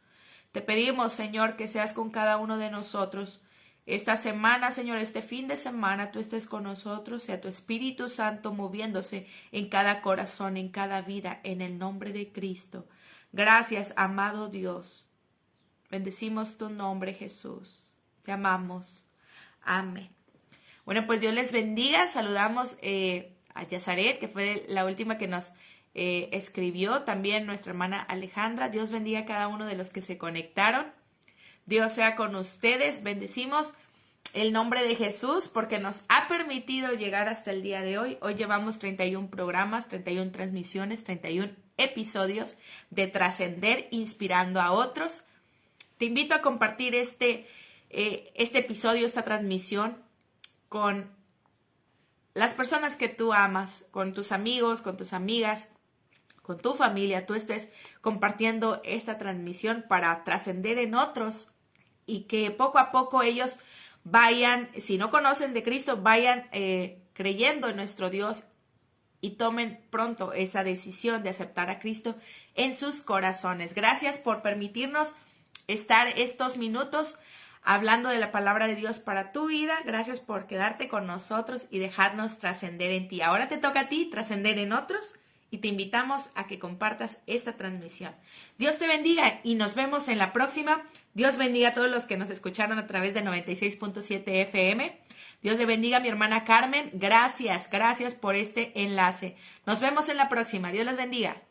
Te pedimos, Señor, que seas con cada uno de nosotros. Esta semana, Señor, este fin de semana, tú estés con nosotros, sea tu Espíritu Santo moviéndose en cada corazón, en cada vida, en el nombre de Cristo. Gracias, amado Dios. Bendecimos tu nombre, Jesús. Te amamos. Amén. Bueno, pues Dios les bendiga. Saludamos a Yazaret, que fue la última que nos escribió. También nuestra hermana Alejandra. Dios bendiga a cada uno de los que se conectaron. Dios sea con ustedes. Bendecimos el nombre de Jesús porque nos ha permitido llegar hasta el día de hoy. Hoy llevamos 31 programas, 31 transmisiones, 31 episodios de Trascender Inspirando a Otros. Te invito a compartir este episodio, esta transmisión con las personas que tú amas, con tus amigos, con tus amigas, con tu familia. Tú estés compartiendo esta transmisión para trascender en otros y que poco a poco ellos vayan, si no conocen de Cristo, vayan creyendo en nuestro Dios y tomen pronto esa decisión de aceptar a Cristo en sus corazones. Gracias por permitirnos estar estos minutos hablando de la palabra de Dios para tu vida. Gracias por quedarte con nosotros y dejarnos trascender en ti. Ahora te toca a ti trascender en otros y te invitamos a que compartas esta transmisión. Dios te bendiga y nos vemos en la próxima. Dios bendiga a todos los que nos escucharon a través de 96.7 FM. Dios le bendiga a mi hermana Carmen. Gracias por este enlace. Nos vemos en la próxima. Dios les bendiga.